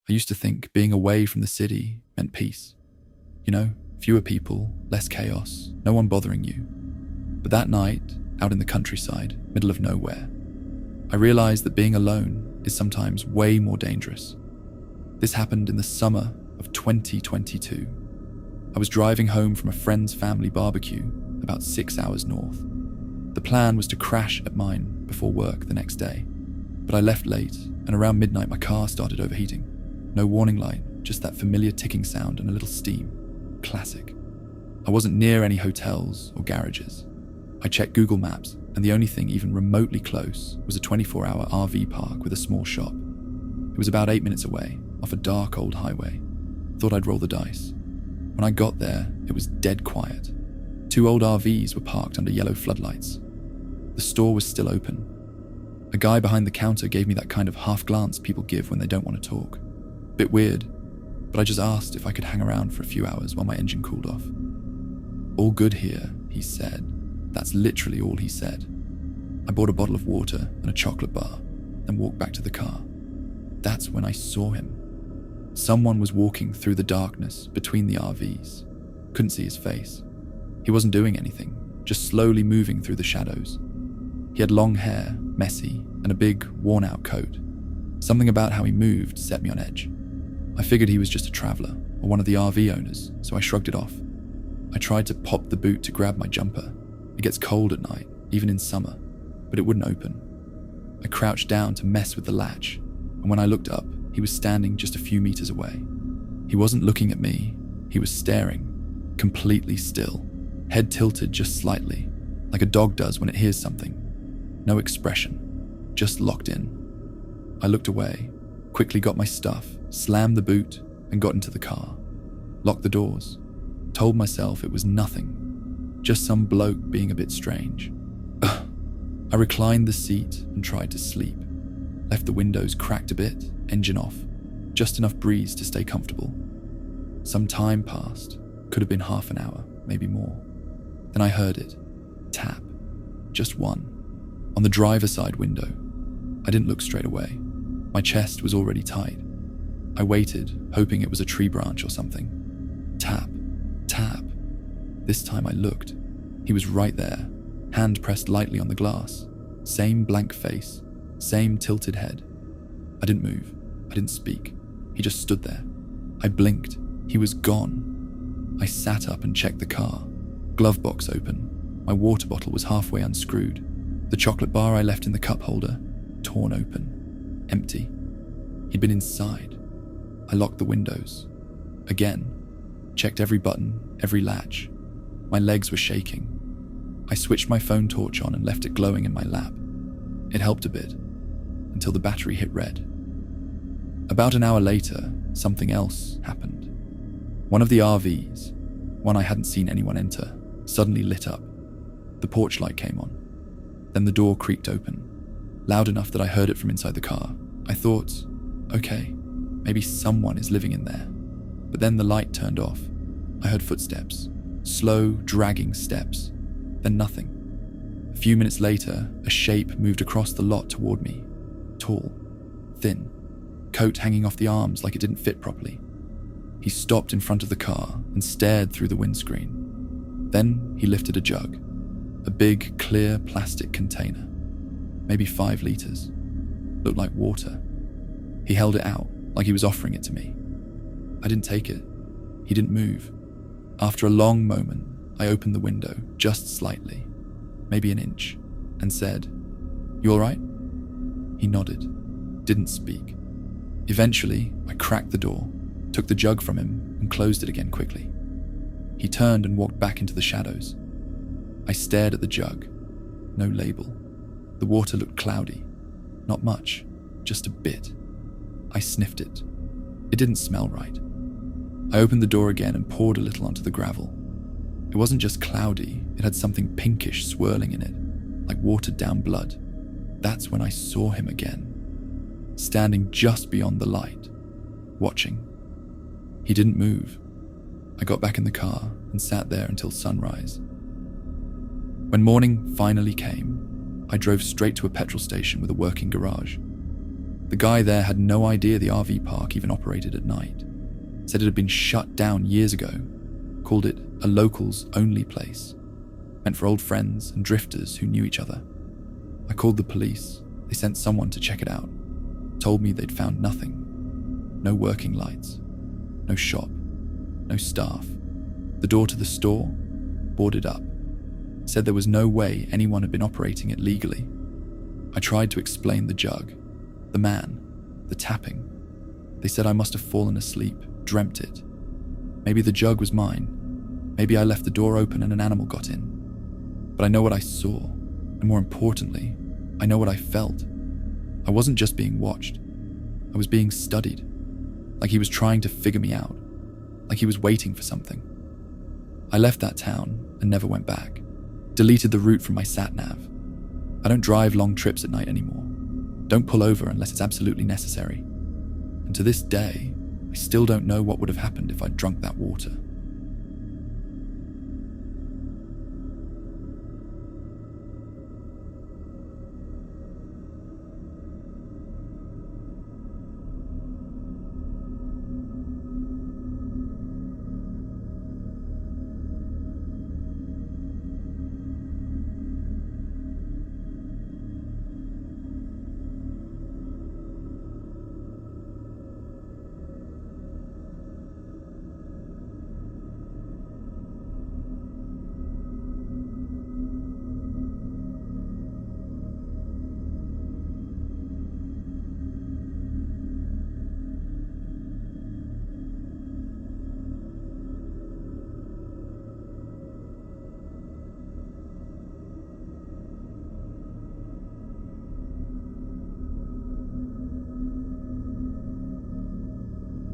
I used to think being away from the city meant peace. You know, fewer people, less chaos, no one bothering you. But that night, out in the countryside, middle of nowhere, I realized that being alone is sometimes way more dangerous. This happened in the summer of 2022. I was driving home from a friend's family barbecue about 6 hours north. The plan was to crash at mine before work the next day, but I left late, and around midnight my car started overheating. No warning light, just that familiar ticking sound and a little steam. Classic. I wasn't near any hotels or garages. I checked Google Maps, and the only thing even remotely close was a 24-hour RV park with a small shop. It was about 8 minutes away, off a dark old highway. Thought I'd roll the dice. When I got there, it was dead quiet. 2 old RVs were parked under yellow floodlights. The store was still open. A guy behind the counter gave me that kind of half glance people give when they don't want to talk. Bit weird, but I just asked if I could hang around for a few hours while my engine cooled off. "All good here," he said. That's literally all he said. I bought a bottle of water and a chocolate bar, then walked back to the car. That's when I saw him. Someone was walking through the darkness between the RVs. Couldn't see his face. He wasn't doing anything, just slowly moving through the shadows. He had long hair, messy, and a big, worn-out coat. Something about how he moved set me on edge. I figured he was just a traveler, or one of the RV owners, so I shrugged it off. I tried to pop the boot to grab my jumper. It gets cold at night, even in summer, but it wouldn't open. I crouched down to mess with the latch, and when I looked up, he was standing just a few meters away. He wasn't looking at me, he was staring, completely still, head tilted just slightly, like a dog does when it hears something. No expression, just locked in. I looked away, quickly got my stuff, slammed the boot, and got into the car. Locked the doors. Told myself it was nothing, just some bloke being a bit strange. I reclined the seat and tried to sleep. Left the windows cracked a bit, engine off, just enough breeze to stay comfortable. Some time passed, could have been half an hour, maybe more. Then I heard it. Tap. Just one. On the driver's side window. I didn't look straight away. My chest was already tight. I waited, hoping it was a tree branch or something. Tap. Tap. This time I looked. He was right there, hand pressed lightly on the glass. Same blank face, same tilted head. I didn't move. I didn't speak. He just stood there. I blinked. He was gone. I sat up and checked the car. Glove box open. My water bottle was halfway unscrewed. The chocolate bar I left in the cup holder, torn open. Empty. He'd been inside. I locked the windows. Again. Checked every button, every latch. My legs were shaking. I switched my phone torch on and left it glowing in my lap. It helped a bit, until the battery hit red. About an hour later, something else happened. One of the RVs, one I hadn't seen anyone enter, suddenly lit up. The porch light came on. Then the door creaked open, loud enough that I heard it from inside the car. I thought, okay, maybe someone is living in there. But then the light turned off. I heard footsteps, slow, dragging steps, then nothing. A few minutes later, a shape moved across the lot toward me. Tall, thin, coat hanging off the arms like it didn't fit properly. He stopped in front of the car and stared through the windscreen. Then he lifted a jug, a big, clear plastic container, maybe 5 liters. Looked like water. He held it out like he was offering it to me. I didn't take it. He didn't move. After a long moment, I opened the window just slightly, maybe an inch, and said, "You all right?" He nodded, didn't speak. Eventually, I cracked the door, took the jug from him, and closed it again quickly. He turned and walked back into the shadows. I stared at the jug. No label. The water looked cloudy. Not much, just a bit. I sniffed it. It didn't smell right. I opened the door again and poured a little onto the gravel. It wasn't just cloudy, it had something pinkish swirling in it, like watered down blood. That's when I saw him again, standing just beyond the light, watching. He didn't move. I got back in the car and sat there until sunrise. When morning finally came, I drove straight to a petrol station with a working garage. The guy there had no idea the RV park even operated at night. Said it had been shut down years ago. Called it a locals-only place. Meant for old friends and drifters who knew each other. I called the police. They sent someone to check it out. Told me they'd found nothing. No working lights. No shop. No staff. The door to the store, boarded up. Said there was no way anyone had been operating it legally. I tried to explain the jug, the man, the tapping. They said I must have fallen asleep, dreamt it. Maybe the jug was mine. Maybe I left the door open and an animal got in. But I know what I saw, and more importantly, I know what I felt. I wasn't just being watched. I was being studied. Like he was trying to figure me out. Like he was waiting for something. I left that town and never went back. Deleted the route from my sat-nav. I don't drive long trips at night anymore. Don't pull over unless it's absolutely necessary. And to this day, I still don't know what would have happened if I'd drunk that water.